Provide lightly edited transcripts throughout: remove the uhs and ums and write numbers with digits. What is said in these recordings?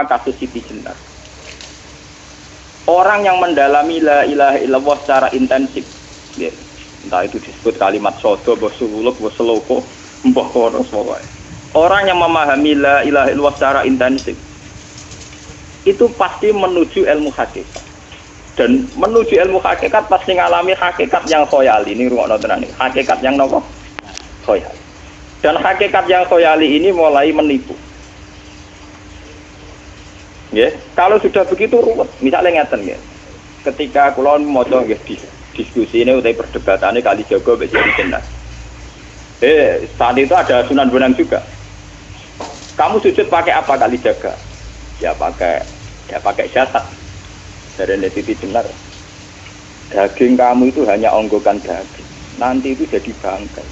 kasus Siti Jenar. Orang yang mendalami la ilaha illallah secara intensif, ya, entah itu disebut kalimat sodo, bosuluk, boseloko, mbah kono semua. Orang yang memahami la ilaha illallah secara intensif, itu pasti menuju ilmu hakikat. Dan menuju ilmu hakikat pasti ngalami hakikat yang khoyali. Ini rungokno tenan iki. Hakikat yang nopo? Khoyali. Dan hakikat yang khoyali ini mulai menipu. Ya, kalau sudah begitu ruwet. Misalnya ngeten ya. Ketika kula maca nggih diskusi ini utai perdebatannya Kalijaga mbek Siti Jenar. Saat itu ada Sunan Bonang juga. Kamu sujud pakai apa Kalijaga? Ya pakai jasad. Dari Siti Jenar. Daging kamu itu hanya onggokan daging. Nanti itu jadi bangkai.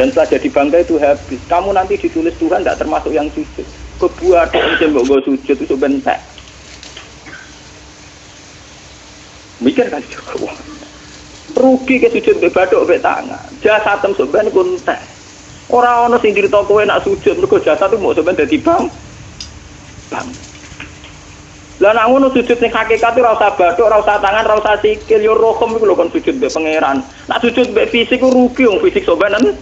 Dan setelah jadi bangkai itu habis. Kamu nanti ditulis Tuhan tidak termasuk yang sujud. Kebuat yang mbok sujud itu bentek. Mikir kan juga. Rugi ke sujud mbek bathuk mbek tangan. Jasatem sampean kuntek. Ora ana sing crita kowe nak sujud mergo jasad itu mau sampean dadi bang. Lah nak ngono sujud ning hakikat ora usah bathuk, ora usah tangan, ora usah sikil, yo rohem iku lho kon sujud mbek pangeran. Nak sujud mbek fisik ku rugi wong fisik sampean.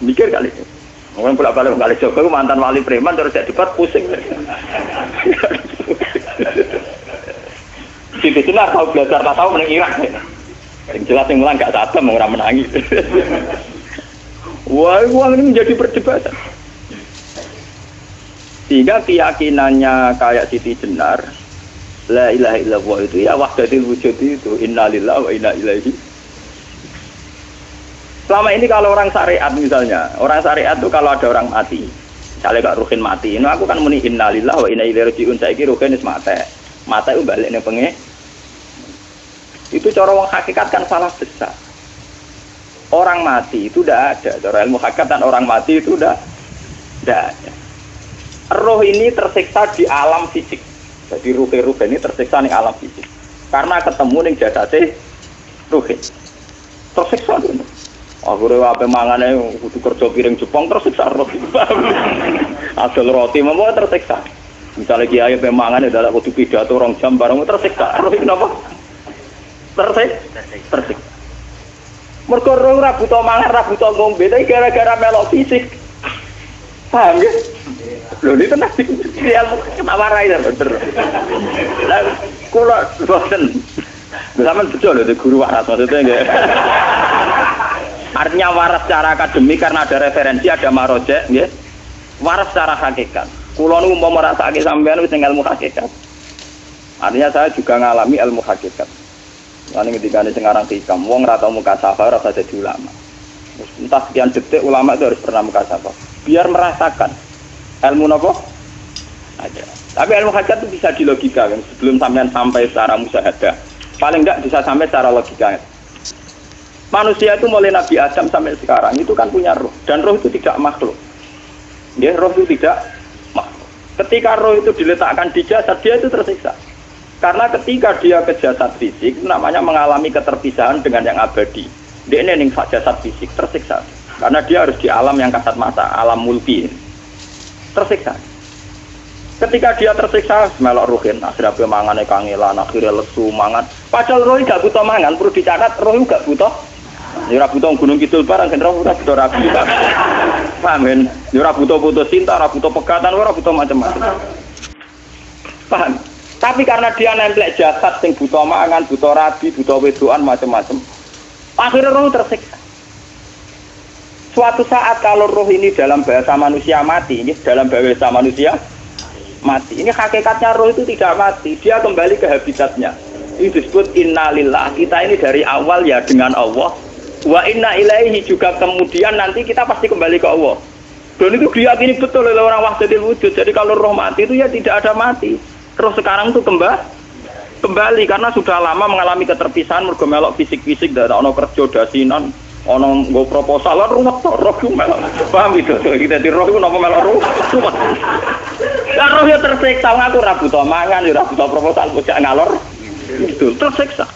Mikir kali. Orang bolak-balik kali Joko mantan wali preman terus jadi debat pusing. Siti Jenar tahu belajar tak tahu menang Irak. Yang jelas yang mulang gak sadar mau orang menangis. Wah, ini menjadi perdebatan. Sehingga keyakinannya kayak Siti Jenar, la ilaha illallah itu ya wahdatul wujud itu innalillahi wa inna ilaihi. Selama ini kalau orang syariat misalnya, orang syariat itu kalau ada orang mati, misalnya Kak Ruhin mati, ini aku kan muni innalillahi wa inna ilaihi raji'un, saiki Ruhin wis mati itu balik ning pengen. Itu cara wong hakikat kan salah besar. Orang mati itu tidak ada, cara ilmu hakikat dan orang mati itu tidak ada. Roh ini tersiksa di alam fisik. Jadi ruh ini tersiksa di alam fisik. Karena ketemu ning jasate Ruhin. Tersiksa itu. Akhirnya apa mangane kudu kerja piring Jepang tersiksa roti. Asal roti memang tersiksa. Misalnya kiai pemangan adalah kudu pidato 2 jam bareng tersiksa. Roti kenapa? Tersiksa. Mergo ora buta mangan, ora buta ngombe, tapi gara-gara melok fisik. Paham ya? Lho ini tenang dia ketawarai ya bener. Lah kula boten. Sampeyan bejo lho guru waras maksudnya nggih. Artinya waras secara akademik karena ada referensi, ada marojek, ya. Waras secara hakikat. Kulo nu mau merasake sampean wis ilmu hakikat. Artinya saya juga ngalami ilmu hakikat. Lan ketika ini sekarang hikam, wong ora tau mukasafah ora jadi ulama. Entah sekian detik ulama itu harus pernah mukasafah. Biar merasakan ilmu nopo aja. Tapi ilmu hakikat itu bisa dilogikakan sebelum sampean sampai secara musyahadah. Paling enggak bisa sampai secara logika. Manusia itu mulai Nabi Adam sampai sekarang itu kan punya roh, dan roh itu tidak makhluk. Ya, roh itu tidak makhluk. Ketika roh itu diletakkan di jasad, dia itu tersiksa. Karena ketika dia ke jasad fisik, itu namanya mengalami keterpisahan dengan yang abadi. Dia ini ning jasad fisik tersiksa. Karena dia harus di alam yang kasat mata, alam mulki. Tersiksa. Ketika dia tersiksa, melok ruhin, akhirnya pemangane kangelan, akhirnya lesu mangan. Padahal roh gak butuh mangan, perlu dicatat roh gak butuh. Ya ora butuh gunung kidul barang kan ora butuh rabi. Paham kan? Ya ora butuh putus cinta, ora butuh pegatan, ora butuh macam-macam. Paham? Tapi karena dia nempel jasad sing butuh mangan, butuh rabi, butuh wedoan macam-macam. Akhirnya roh tersiksa. Suatu saat kalau roh ini dalam bahasa manusia mati, ini dalam bahasa manusia mati. Ini hakikatnya roh itu tidak mati, dia kembali ke habitatnya. Ini disebut innalillah. Kita ini dari awal ya dengan Allah. Wa inna ilaihi juga kemudian nanti kita pasti kembali ke Allah. Dan itu diyakini betul oleh orang wahdatul wujud. Jadi kalau roh mati itu ya tidak ada mati. Roh sekarang itu kembali karena sudah lama mengalami keterpisahan mergo melok fisik-fisik dan ono kerja dasinan, ono nggo proposal ruwet roh ku melok. Paham itu? Kita di roh ku napa melok ruwet. Lah roh ya tersiksa ngaku ora butuh mangan, ora butuh proposal bocah ngalor. Itu tersiksa.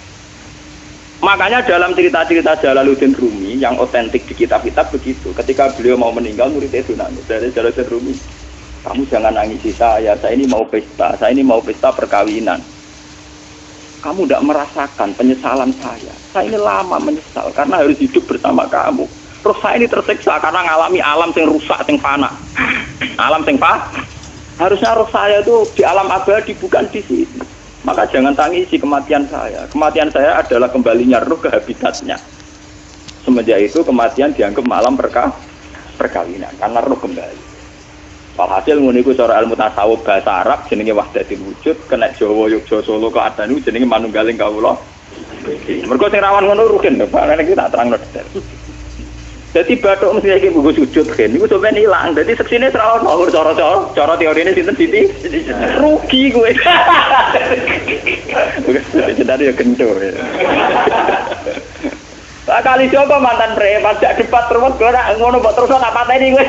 Makanya dalam cerita-cerita Jalaluddin Rumi yang otentik di kitab-kitab begitu. Ketika beliau mau meninggal muridnya itu nangis dari Jalaluddin Rumi. Kamu jangan nangisi saya ini mau pesta, saya ini mau pesta perkawinan. Kamu tidak merasakan penyesalan saya ini lama menyesal karena harus hidup bersama kamu. Terus saya ini tersiksa karena ngalami alam yang rusak, yang fana. Alam yang fana. Harusnya roh saya itu di alam abadi, bukan di sini. Maka jangan tangisi kematian saya. Kematian saya adalah kembalinya roh ke habitatnya. Semenjak itu kematian dianggap malam perkawinan karena roh kembali. Walhasil ngono iku cara ilmu tasawuf bahasa Arab jenenge wahdatul wujud, kena Jawa Yogya Solo keadaan niku jenenge manunggaling kawula. Mergo sing rawan ngono rugen lho, Pak. Nek iki tak terangno detail. Dadi bathuk mesti iki nggo sujud kan niku sampeyan ilang. Dadi seksine ora ono cara teorine sinten Siti? Rugi kowe. Jadi ya kento. Kali siapa mantan preman jak debat terus gue nak ngono mbok terus tak pateni kowe.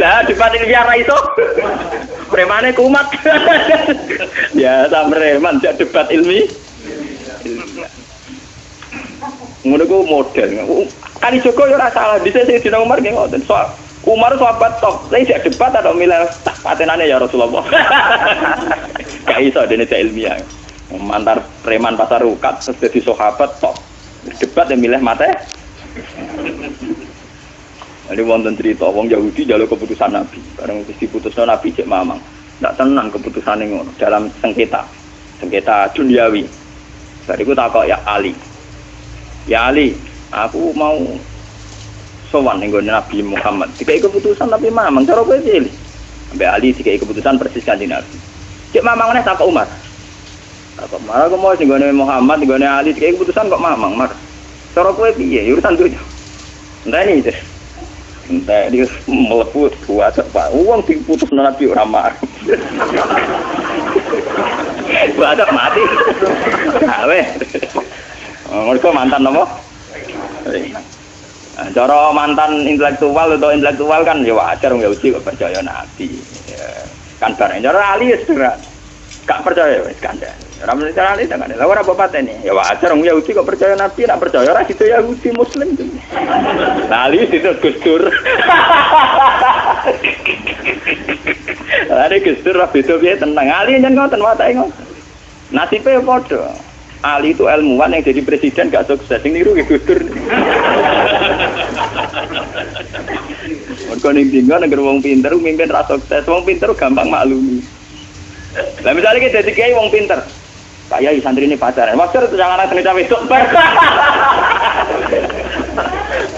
Lah debat ilmiah ra iso. Premane kumat. Ya ta preman jak debat ilmi. Ngono ku model. Kali Joko yo ora salah, dhisik sing dina Umar nggih ngoten. Umar sahabat top, lha jak debat atau milih patenane ya Rasulullah. Gak iso dene cek ilmiah. Mantar preman pasar rukat terus jadi sahabat top debat yang milih mate. Ini wonten cerita wong Yahudi njaluk keputusan Nabi bareng wis diputusno Nabi cek mamang ndak tenang keputusane ngono dalam sengketa duniawi. Bariku takok ya Ali, aku mau sowan ning gone Nabi Muhammad dikai keputusan tapi mamang cara kowe piye? Ambek Ali dikai keputusan persis kanjeng Nabi. Cek mamang meneh takok Umar. Kok malah aku mau singgone Muhammad, singgone Ali, kayak keputusan kok mamang, Mar. Cara kowe piye? Urusan dunya. Entah ini, entah dia meleput buat apa? Uang diputus Nabi ora mar. Buat mati. Awe. Mereka mantan apa? Cara mantan intelektual atau intelektual kan ya wajar nggak uji kok percaya Nabi. Kan bareng cara Ali ya sederhana. Gak percaya wis kandhane. Ora mesti cara Ali dengan lha ora apa patene. Ya wajar wong Yahudi kok percaya Nabi, nek percaya ora situ Yahudi Muslim. Lah Ali situ Gus Dur. Are Gus Dur ra beda piye tenang. Ali nyen ngoten watake ngoten. Nasibe padha. Ali itu ilmuwan yang jadi presiden gak sukses. Sing niru Gus Dur. Mergo ning dinggo nek wong pinter mimpin ra sukses. Wong pinter gampang maklumi. Lah misalnya kita jadi kiai wong pinter, Pak Yai santri ini pacaran, maksud itu jangan anak cerita besok.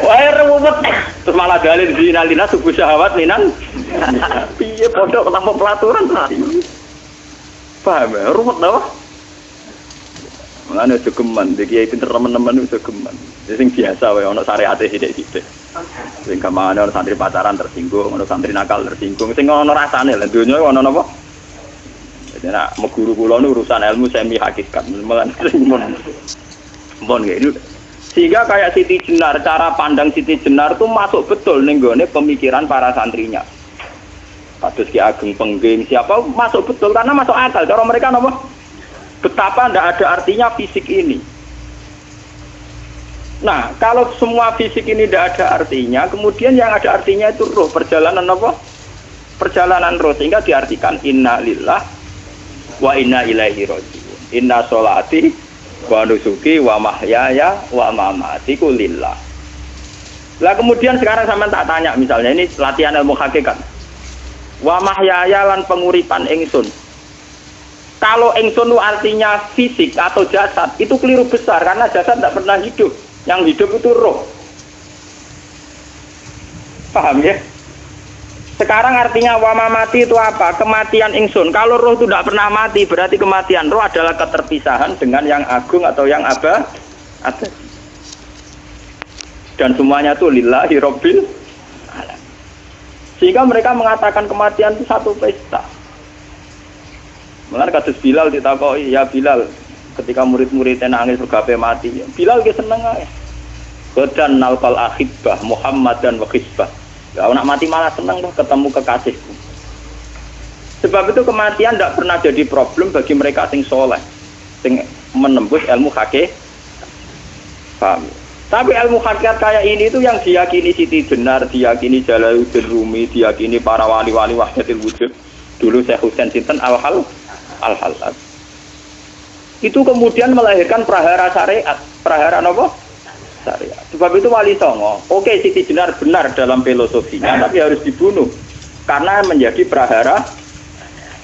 Wah ruwet, terus malah dalil zinalina subuh syahwat minan. Piye pondok tanpa pelaturan tadi. Paham ya, ruwet dah. Mulane aja geman, iki kiai pinter teman-teman itu geman. Sing biasa wae ana syariate sithik-sithik. Sing kamane ana santri pacaran tersinggung, ana santri nakal tersinggung, sing ana rasane lha donya ana napa? Nah, guru kula nu urusan ilmu semi hakikat, mon gitu. Sehingga kayak Siti Jenar, cara pandang Siti Jenar itu masuk betul ning gone pemikiran para santrinya. Kados Ki Ageng Pengging, siapa masuk betul karena masuk akal. Cara mereka napa? Betapa ndak ada artinya fisik ini. Nah, kalau semua fisik ini ndak ada artinya, kemudian yang ada artinya itu roh, perjalanan apa? Perjalanan roh, sehingga diartikan inna lillah wa inna ilaihi raji'un. Inna sholati wa nusuki wa mahyaya wa mamati ku lillah. Lah kemudian sekarang sampean tak tanya misalnya ini latihan ilmu hakikat. Wa mahyaya lan penguripan ingsun. Kalau ingsun itu artinya fisik atau jasad, itu keliru besar karena jasad tidak pernah hidup. Yang hidup itu roh. Paham ya? Sekarang artinya wama mati itu apa? Kematian ingsun. Kalau roh itu tidak pernah mati, berarti kematian roh adalah keterpisahan dengan yang agung atau yang abadi. Dan semuanya itu lillahi rabbil alamin. Sehingga mereka mengatakan kematian itu satu pesta. Mulane kados Bilal ditakoki, ya Bilal, ketika murid-muridnya nangis bergape mati, Bilal ge seneng ae. Godan nalqal ahibbah Muhammadan wa hisbah. Ya, nak mati malah senang loh ketemu kekasihku. Sebab itu kematian tidak pernah jadi problem bagi mereka sing soleh, sing menembus ilmu hakikat. Paham? Tapi ilmu hakikat kayak ini itu yang diyakini Siti Jenar, diyakini Jalaluddin Rumi, diyakini para wali-wali wahdatul wujud. Dulu Syekh Husain Sinten Al-Halal. Itu kemudian melahirkan prahara syariat. Prahara apa? Syariat. Sebab itu Wali Songo, oke Siti Jenar benar dalam filosofinya, tapi harus dibunuh. Karena menjadi prahara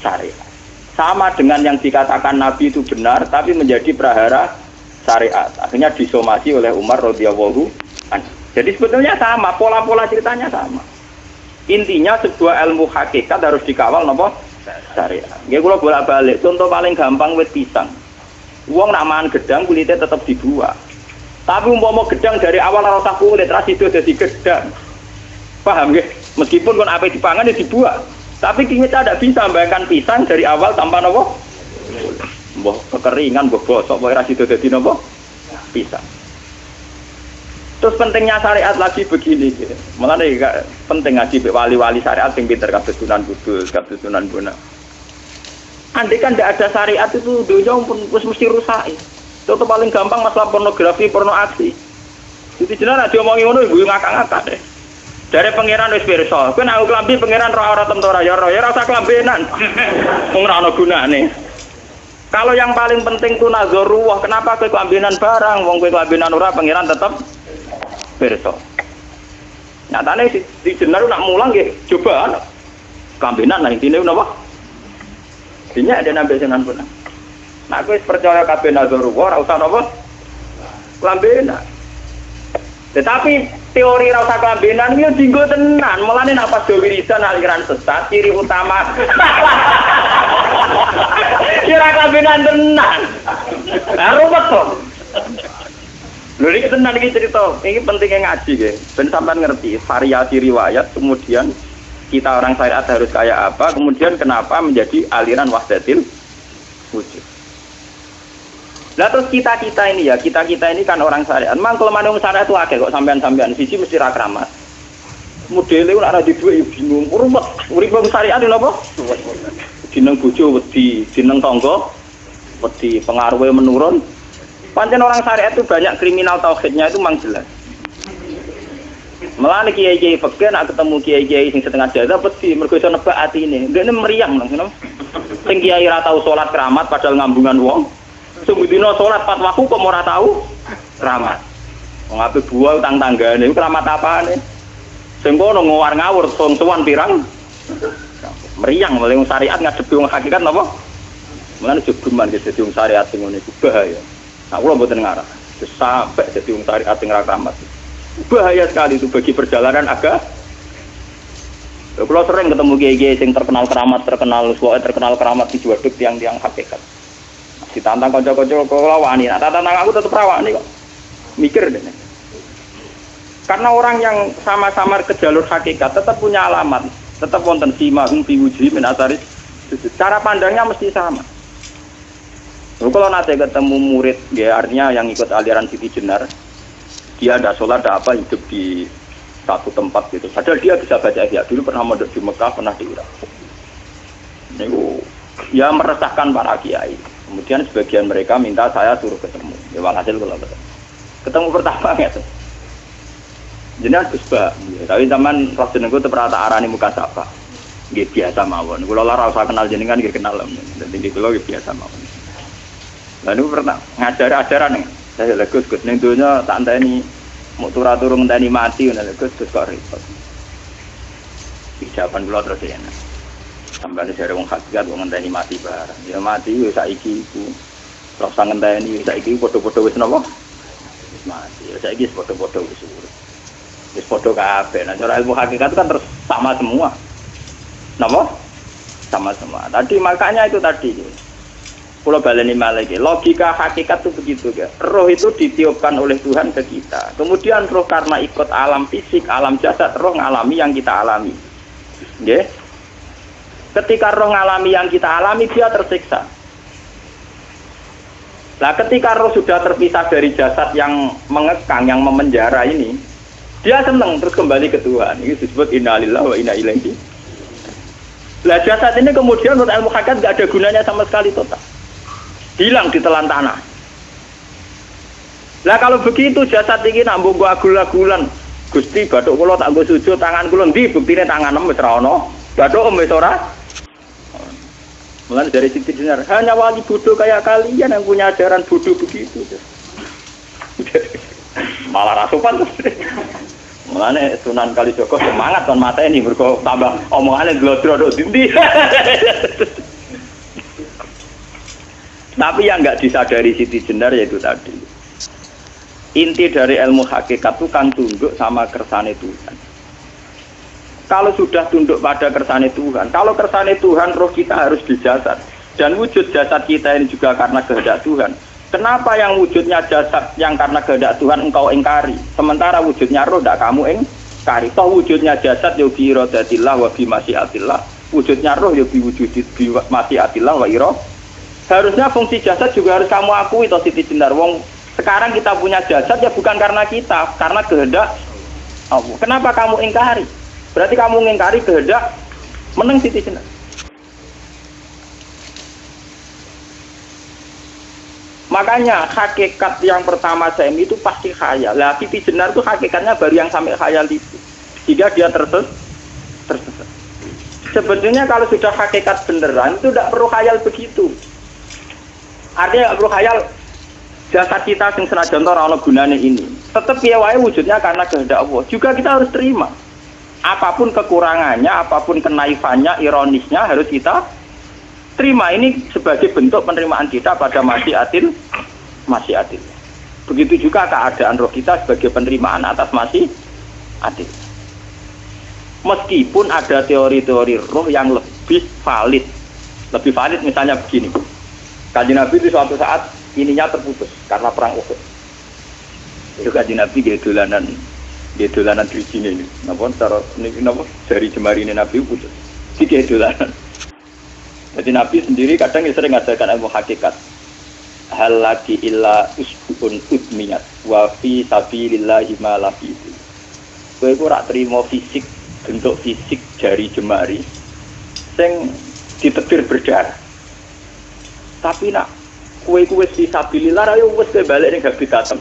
syariat. Sama dengan yang dikatakan Nabi itu benar, tapi menjadi prahara syariat. Akhirnya disomasi oleh Umar radhiyallahu anhu. Jadi sebetulnya sama, pola-pola ceritanya sama. Intinya sebuah ilmu hakikat harus dikawal napa? Syariat. Nggih kula bolak-balik, contoh paling gampang wit pisang. Wong nak mangan gedang kulitnya tetap dibuang. Tapi umpama gedang dari awal ora usah kulit, ra sido dadi gedang. Paham nggih? Meskipun kon ape dipangan ya dibuang. Tapi kita tidak bisa membayangkan pisang dari awal tanpa napa? Mbah kekeringan, mbah bosok, mbah ra sido dadi napa? Pisang. Terus pentingnya syariat lagi begini gitu. Malah penting ngaji wali-wali syariat yang pinter kabeh Sunan Kudus, kabeh Sunan Bonang. Andai kan tidak ada syariat itu dunia pun mesti rusak. Contoh paling gampang masalah pornografi, porno aksi. Jadi jenar aja omongi ngono ibu ngakak-ngakak deh. Dari pangeran wis pirsa, kowe nek klambi pangeran ora tentora ya ora usah klambenan. Wong ora ana gunane. Kalau yang paling penting itu nazarullah, kenapa kowe klambenan barang? Wong kowe klambenan ora pangeran tetep pirsa. Nyatane di jenar nak mulang nggih coba klambenan lah intine napa? Dinya ada nabi Sunan Bonang. Nah, kowe percaya kabeh nazarullah ora usah napa? Klambenan. Tetapi teori ora usah klambenan iki dinggo tenan. Mulane nek pas do wiridan aliran sesat ciri utama. Kira klambenan tenan. Lah ruwet to. Lho iki tenan iki cerita. Iki pentingnya ngaji nggih. Ben sampean ngerti variasi riwayat kemudian kita orang syariat harus kayak apa, kemudian kenapa menjadi aliran wahdatil wujud. Lah terus kita-kita ini kan orang syariat. Memang kelemahan orang syariat itu akeh kok sampean-sampean siji mesti ra kramat. Modele ora duwe bingung, ruwet. Urip wong syariat lho apa? Jeneng bojo wedi, jeneng tangga wedi, pengaruhe menurun. Pancen orang syariat itu banyak kriminal tauhidnya itu memang jelas. Melane kiai-kiai fikih nak ketemu kiai-kiai sing setengah jadah wedi mergo iso nebak atine. Ndekne meriang langsung. Sing kiai ora tau salat keramat padahal ngambungan wong. Sing dina salat 4 waktu kok ora tau keramat. Wong ape buah utang tanggane keramat apane? Sing kono ngawur-ngawur sowan pirang. Meriang mulai wong syariat ngadepi wong hakikat napa? Mulane jogeman ge dadi wong syariat sing ngene iku bahaya. Nah kula mboten ngarah. Sampai dadi wong syariat sing ra keramat. Bahaya sekali itu bagi perjalanan agak. Kalau sering ketemu kiai-kiai yang terkenal keramat di Juwaduk tiang-tiang hakikat. Ditantang kanca-kanca kula wani, nah tantang aku tetep rawani kok. Mikir deh. Karena orang yang sama-sama ke jalur hakikat tetap punya alamat, tetap wonten simahum fi wujuhi min asaris. Cara pandangnya mesti sama. Kalau nanti ketemu murid, ya artinya yang ikut aliran Siti Jenar, dia ada sholat, ada apa, hidup di satu tempat gitu. Padahal dia bisa baca ihya. Dulu pernah mondok di Mekah, pernah di Irak. Itu ya meresahkan para kiai. Kemudian sebagian mereka minta saya suruh ketemu. Ya walhasil kalau ketemu pertama gitu. Jenengan Gus Ba, tapi zaman roh jenengku teu pernah tak arani muka sapa. Nggih biasa mawon. Kula ora usah kenal jenengan nggih kenal. Dadi kula nggih biasa mawon. Lalu pernah ngajar-ajaran saya Gus ning donya tak enteni mau turu-turu ngenteni mati ngono Gus kok repot. Jawaban kula terus ya. Sampai jare wong hakikat wong ngenteni mati barang. Ya mati wis saiki iku. Ora usah ngenteni saiki padha-padha wis napa? Wis mati. Ya saiki wis padha-padha wis urip. Wis padha kabeh. Nah cara ilmu hakikat itu kan terus sama semua. Napa? Sama semua. Tadi makanya itu tadi. Kalau baleni malagi, logika hakikat itu begitu ya. Roh itu ditiupkan oleh Tuhan ke kita. Kemudian roh karena ikut alam fisik, alam jasad, roh ngalami yang kita alami. Okay? Ketika roh ngalami yang kita alami, dia tersiksa. Nah, ketika roh sudah terpisah dari jasad yang mengekang, yang memenjara ini, dia senang terus kembali ke Tuhan. Ini disebut inna lillahi wa inna ilaihi. Nah, jasad ini kemudian menurut ilmu hakikat nggak ada gunanya sama sekali total. Hilang di telan tanah. Lah kalau begitu jasad iki nak mbok agul-agulan. Gusti bathuk kula tak nggo sujud tangan kula ndi buktine tangan wis ora ana. Bathuk wis ora. Mulane dari Siti Jenar, hanya wali bodoh kayak kalian yang punya ajaran bodoh begitu. Malah rasupan terus. Mulane Sunan Kalijaga semangat kon mateni mergo tambah omongane glodro tok ndi. Tapi yang enggak disadari Siti Jenar yaitu tadi. Inti dari ilmu hakikat itu kan tunduk sama kersane Tuhan. Kalau sudah tunduk pada kersane Tuhan, kalau kersane Tuhan roh kita harus di jasad. Dan wujud jasad kita ini juga karena kehendak Tuhan. Kenapa yang wujudnya jasad yang karena kehendak Tuhan engkau ingkari? Sementara wujudnya roh tidak kamu ingkari. Toh wujudnya jasad ya bi iradatillah wa bi masyiatillah. Wujudnya roh ya bi wujudit bi masyiatillah wa ira. Harusnya fungsi jasad juga harus kamu akui toh Siti Jenar. Wong sekarang kita punya jasad ya bukan karena kita, karena kehendak Allah. Kenapa kamu ingkari? Berarti kamu mengingkari kehendak meneng Siti Jenar. Makanya hakikat yang pertama saya itu pasti khayal. Lah Siti Jenar itu hakikatnya baru yang sampai khayal itu. Jika dia tersesat. Sebetulnya kalau sudah hakikat beneran itu tidak perlu khayal begitu. Artinya tidak perlu khayal jasad kita yang senajan ora ana gunane ini. Tetap piye wae wujudnya karena kehendak Allah. Juga kita harus terima. Apapun kekurangannya, apapun kenaifannya, ironisnya harus kita terima. Ini sebagai bentuk penerimaan kita pada masyiatil. Begitu juga keadaan roh kita sebagai penerimaan atas masyiatil. Meskipun ada teori-teori roh yang lebih valid. Lebih valid misalnya begini. Kanjeng Nabi itu suatu saat ininya terputus karena perang Uhud. Itu Kanjeng Nabi dolanan drijine ini. Napa cara niki napa dari jemari ini Nabi putus. Iki dolanan. Jadi Nabi sendiri kadang sering ngajarkan ilmu hakikat. Hal lagi illa usbun udmiyat wa fi sabilillahi ma lafitu. Kowe ora trimo fisik, bentuk fisik jari jemari sing ditebir berdarah. Tapi nak kowe wis fi sabilillah ayo wis balik ning habitatem.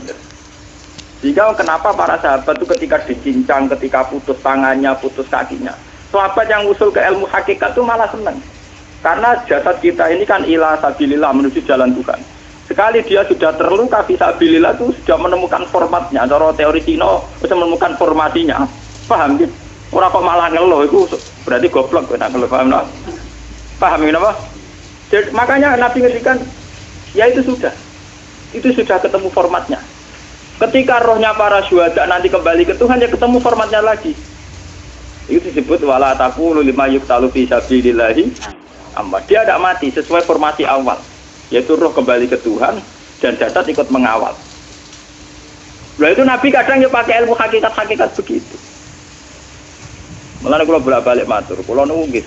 Sehingga kenapa para sahabat itu ketika dicincang, ketika putus tangannya, putus kakinya, sahabat yang usul ke ilmu hakikat itu malah senang. Karena jasad kita ini kan ila sabilillah menuju jalan Tuhan. Sekali dia sudah terluka fisabilillah itu sudah menemukan formatnya. Cara teori Cina sudah menemukan formasinya. Paham gitu? Orang kok malah ngeluh itu berarti goblok kena ngeluh. Paham tak? Paham kenapa? Jadi, makanya Nabi ngertikan ya itu sudah ketemu formatnya. Ketika rohnya para syuhada nanti kembali ke Tuhan, ya ketemu formatnya lagi. Itu disebut wala taqulu lima yuqtalu fi sabilillahi amma. Dia tidak mati sesuai formasi awal, yaitu roh kembali ke Tuhan dan jasad ikut mengawal. Nah itu Nabi kadang ya pakai ilmu hakikat begitu. Mulane kula bolak-balik matur, kula niku nggih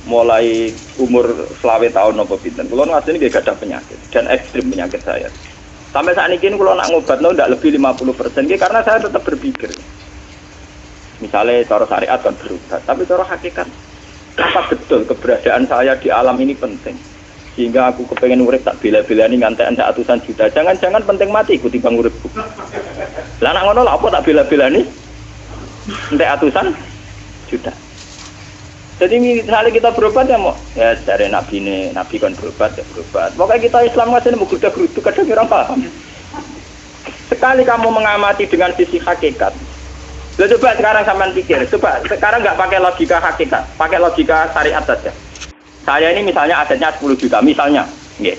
mulai umur 20 tahun napa pinten. Kula asline nggih gadah penyakit dan ekstrim penyakit saya. Sampai saat ini kalau nak ngobatno tidak lebih 50%, karena saya tetap berpikir. Misalnya cara syariat kan berubah, tapi cara hakikat apa betul keberadaan saya di alam ini penting? Sehingga aku kepengen urip tak bela-belani ngantekan sak atusan juta. Jangan-jangan penting mati ikuti bang uripku. Lah nak ngono lha apa tak bela-belani? Entek atusan juta. Jadi misalnya kita berobat ya mau ya dari nabi kan berobat ya berobat. Pokoknya kita Islam nggak sih mau geruduk kadang orang paham. Sekali kamu mengamati dengan sisi hakikat, coba sekarang sampean pikir, coba sekarang nggak pakai logika hakikat, pakai logika syariat saja. Saya ini misalnya asetnya 10 juta, misalnya,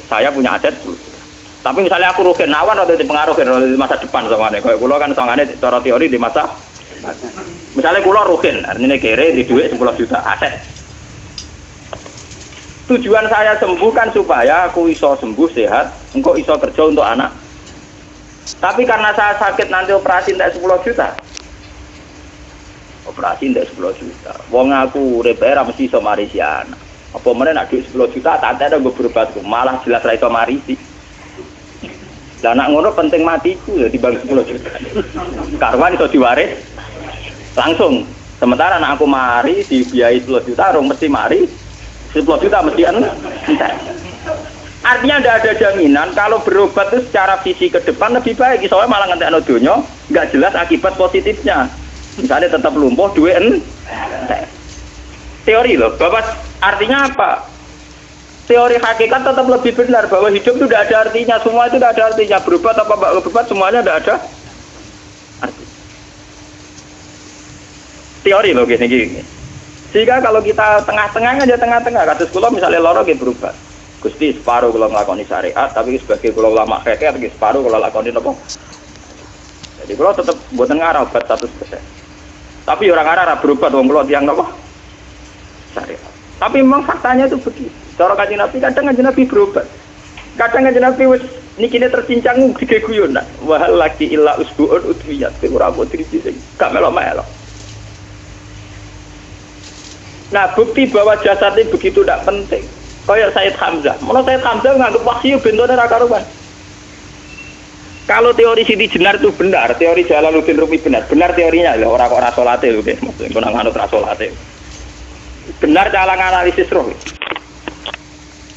saya punya aset 10 juta. Tapi misalnya aku rugi nawan atau dipengaruhi di masa depan sama nih, kalau pulau kan soalnya cara teori di masa misalnya pulau rugen, artinya kere di duit 10 juta aset. Tujuan saya sembuh kan supaya aku iso sembuh sehat, engkau iso kerja untuk anak. Tapi karena saya sakit nanti operasi tidak 10 juta. Operasi tidak 10 juta. Wong aku repera mesti iso marisi anak. Apa mana nak duit 10 juta tak ada gue berobatku, malah jelas ra iso marisi. Lah nak ngono penting matiku ya dibanding 10 juta. Karwan iso diwaris langsung. Sementara anak aku mari dibiayai 10 juta, rong mesti mari 10 juta mesti entek. Artinya tidak ada jaminan kalau berobat itu secara visi ke depan lebih baik. Soalnya malah ngentekno donya nggak jelas akibat positifnya. Misalnya tetap lumpuh duit teori loh. Bapak artinya apa? Teori hakikat tetap lebih benar bahwa hidup itu tidak ada artinya. Semua itu tidak ada artinya. Berobat apa enggak berobat semuanya tidak ada arti. Teori loh gini. Sehingga kalau kita tengah-tengah aja tengah-tengah. Kasus kula misalnya loro nggih berobat. Gusti separuh kalau ngelakoni syariat, tapi sebagai kalau ulama fikih, tapi separuh kalau lakoni apa? Jadi kalau tetap buatan ngarah obat 100%. Tapi orang ngarah berobat, orang kalau tiang apa? Syariat. Tapi memang faktanya itu begitu. Cara Kanjeng Nabi kadang Kanjeng Nabi berobat. Kadang Kanjeng Nabi wis nikine tercincang digeguyon nak. Wah lagi illa usbuun udwiyat ora apa driji sing gak melok-melok. Nah, bukti bahwa jasad itu begitu tidak penting. Kayak Sayyid Hamzah. Menurut Sayyid Hamzah nganggep wahyu bentone ra karuan. Kalau teori Siti Jenar itu benar, teori Jalaluddin Rumi benar teorinya lho, ora kok ra salate lho, nggih. Maksudnya kok nganut ra salate. Benar cara analisis roh.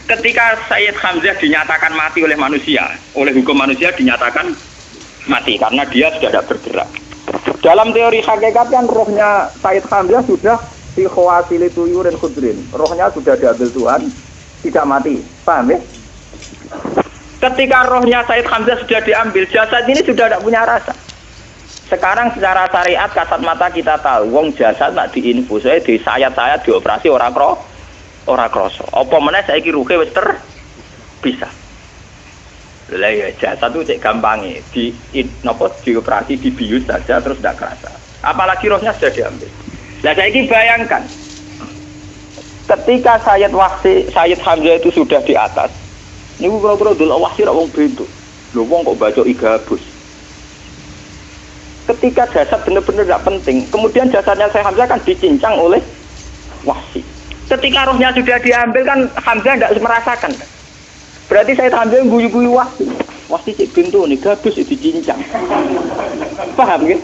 Ketika Sayyid Hamzah dinyatakan mati oleh manusia, oleh hukum manusia dinyatakan mati karena dia sudah tidak bergerak. Dalam teori hakikat kan rohnya Sayyid Hamzah sudah fi khawasili tuyur dan khudrin. Rohnya sudah diambil Tuhan, tidak mati. Paham ya? Ketika rohnya Sayyid Hamzah sudah diambil, jasad ini sudah tidak punya rasa. Sekarang secara syariat kasat mata kita tahu, wong jasad nak diinfus, di sayat-sayat dioperasi ora kroso. Apa meneh saiki ruhe wis bisa. Lah ya jasad itu cek gampange dioperasi dibius saja terus tidak kerasa. Apalagi rohnya sudah diambil. Lah saiki bayangkan ketika Sayyid Hamzah itu sudah di atas. Niku kira-kira delok wahyu ra wong bento. Lho wong kok baca igabus. Ketika jasad benar-benar tidak penting, kemudian jasadnya Sayyid Hamzah kan dicincang oleh wahsi. Ketika rohnya sudah diambil kan Hamzah tidak merasakan. Berarti Sayyid Hamzah guyu-guyu wahsi. Wahsi cek bento nih gabus dicincang. Paham nggih?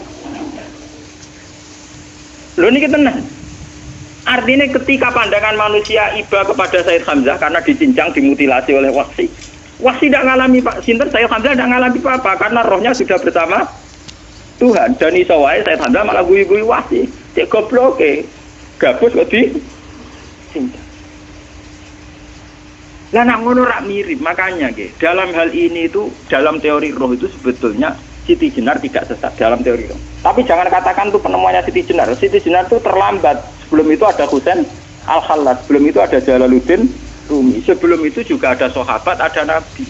Lho niki tenan. Artinya ketika pandangan manusia iba kepada Sayyid Hamzah karena dicincang, dimutilasi oleh wahsi. Wahsi tidak mengalami Pak Sinten, Sayyid Hamzah tidak mengalami apa-apa karena rohnya sudah bersama Tuhan. Dan iso wae Sayyid Hamzah malah guyu-guyu wahsi. Cek gobloke. Gabus kok dicincang. Lah nak ngono rak mirip, makanya nggih. Dalam hal ini itu dalam teori roh itu sebetulnya Siti Jenar tidak sesat dalam teori roh. Tapi jangan katakan itu penemuannya Siti Jenar. Siti Jenar itu terlambat. Sebelum itu ada Husain Al-Khallas, sebelum itu ada Jalaluddin Rumi, sebelum itu juga ada sahabat, ada nabi.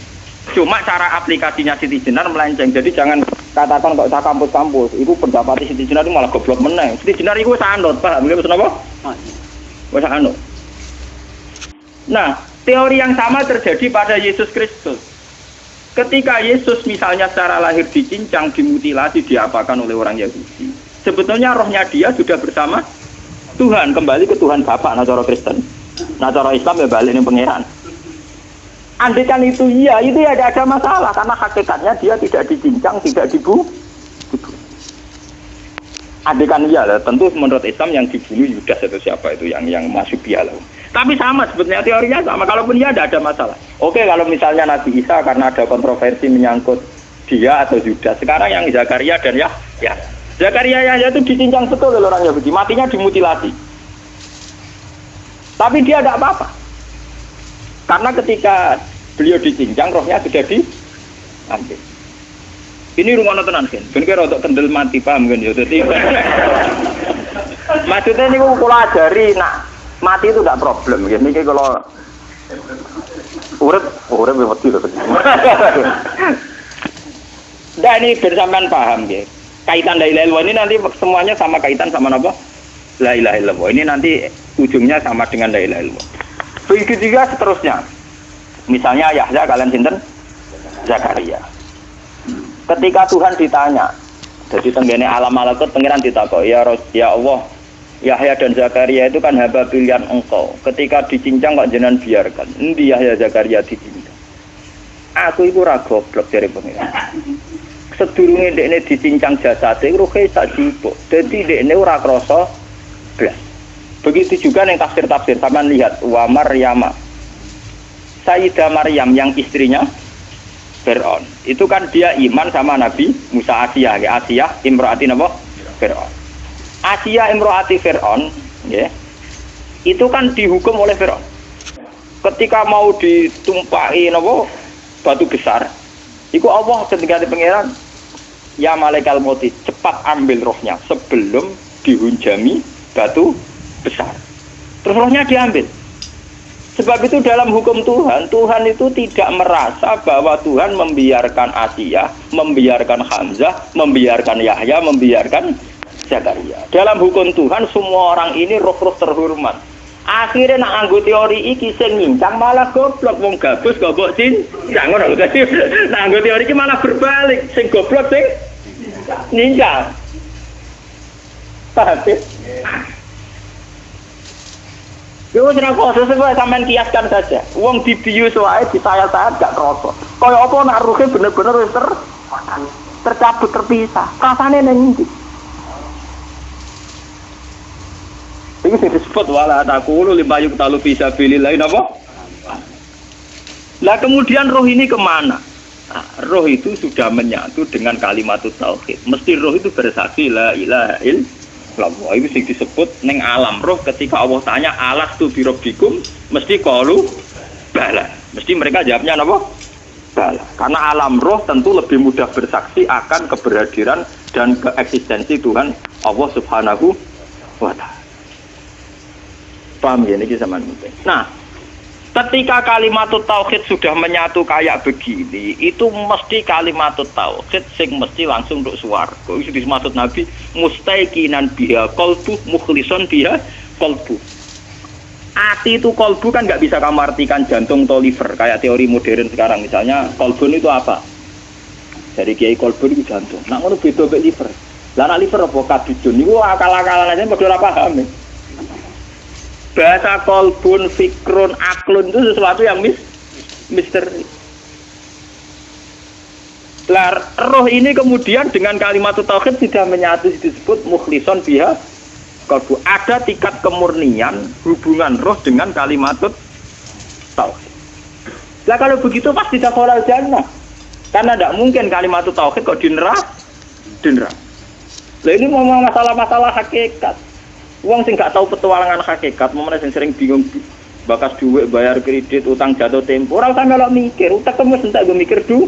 Cuma cara aplikasinya Siti Jenar melenceng. Jadi jangan katakan kok tak kampus-kampus, itu pendapat Siti Jenar itu malah goblok meneng. Siti Jenar itu sanut, paham nggih maksud apa? Wis anut. Nah, teori yang sama terjadi pada Yesus Kristus. Ketika Yesus misalnya secara lahir dicincang, dimutilasi, diapakan oleh orang Yahudi. Sebetulnya rohnya dia sudah bersama Tuhan, kembali ke Tuhan Bapa, nah cara Kristen. Nah cara Islam ya balik ning pangeran. Andaikan itu iya, itu ya tidak ada masalah karena hakikatnya dia tidak dicincang, tidak dibunuh. Andaikan iya lah, tentu menurut Islam yang dibunuh Yudas atau siapa itu yang masuk dia lah. Tapi sama sebetulnya teorinya sama, kalaupun iya tidak ada masalah. Oke, kalau misalnya Nabi Isa karena ada kontroversi menyangkut dia atau Yudas, sekarang yang Zakaria dan ya. Zakaria Yahya itu dicincang betul oleh orang Yahudi, matinya dimutilasi. Tapi dia tidak apa-apa. Karena ketika beliau dicincang, rohnya sudah diambil. Ini rumah tenan kan, ben kira untuk kendel mati paham kan ya. Jadi maksudnya ini kalau ajari nak mati itu tidak problem. Ini kalau urip wedi lho. Nah ini bersamaan paham ya. Kaitan la ilaha illallah ini nanti semuanya sama kaitan sama apa? La ilaha illallah. Ini nanti ujungnya sama dengan la ilaha illallah. Begitu juga seterusnya. Misalnya Yahya kalian sinten? Zakaria. Ketika Tuhan ditanya, jadi tenggene alam malakut pangeran ditakok, ya Allah, Yahya dan Zakaria itu kan hamba pilihan engkau. Ketika dicincang kok jenengan biarkan. Endi Yahya Zakaria dicincang? Aku iku ora goblok dari pangeran. Sedurunge dekne dicincang jasate ruhe sak jipuk. Dadi dekne ora krasa blas. Begitu juga ning tafsir-tafsir sampean lihat wa Maryama. Sayyidah Maryam yang istrinya Fir'aun. Itu kan dia iman sama Nabi Musa. Asiyah, ya. Asiyah imro'ati napa? Fir'aun. Asiyah imro'ati Fir'aun, ya. Itu kan dihukum oleh Fir'aun. Ketika mau ditumpahi napa? Batu besar. Iku Allah ketika di pangeran, ya malaikal mauti, cepat ambil rohnya sebelum dihunjami batu besar. Terus rohnya diambil. Sebab itu dalam hukum Tuhan, Tuhan itu tidak merasa bahwa Tuhan membiarkan Asiyah, membiarkan Hamzah, membiarkan Yahya, membiarkan Zakaria. Dalam hukum Tuhan, semua orang ini roh-roh terhormat. Akhirnya nak anggo teori iki sing nyincang malah goblok, wong gabus goblok cincang ngono lho. Nak anggo teori iki malah berbalik, sing goblok sing nyincang. Paham sih? Yo ora kok sesuai sampean kiaskan saja. Wong dibius wae disayat-sayat gak kroso. Kaya apa nak ruhe bener-bener wis tercabut terpisah. Rasane nang ndi? Iku sing disebut wala taqulu limayuk talu fi sabilillah napa? Lah kemudian roh ini kemana? Nah, roh itu sudah menyatu dengan kalimat tauhid. Mesti roh itu bersaksi la ilaha illallah. Itu sing disebut ning alam roh ketika Allah tanya alastu bi rabbikum mesti qalu bala. Mesti mereka jawabnya apa? Bala. Karena alam roh tentu lebih mudah bersaksi akan keberhadiran dan keeksistensi Tuhan Allah Subhanahu wa taala. Paham ya niki sampean penting. Nah, ketika kalimat tauhid sudah menyatu kayak begini, itu mesti kalimat tauhid sing mesti langsung untuk swarga. Itu dimaksud Nabi mustaiqinan biha qalbu mukhlishon biha qalbu. Ati itu qalbu kan nggak bisa kamu artikan jantung atau liver kayak teori modern sekarang. Misalnya qalbun itu apa? Dari kiai qalbun itu jantung. Nah ngono beda mek liver. Lah nek liver apa kabidun niku akal-akalan aja padha ora paham. Bahasa kolbun, fikrun, aklun itu sesuatu yang misteri. Lah roh ini kemudian dengan kalimat tauhid sudah menyatu disebut mukhlishon biha kolbu. Ada tingkat kemurnian hubungan roh dengan kalimat tauhid. Lah kalau begitu pasti dakhalal jannah. Karena tidak mungkin kalimat tauhid kok di neraka. Lah ini mau masalah-masalah hakikat. Wong sing gak tahu petualangan hakikat, momennya sing sering bingung bakas duit, bayar kredit, utang jatuh tempo. Ora usah melok mikir, utek kamu sentak gue mikir duit.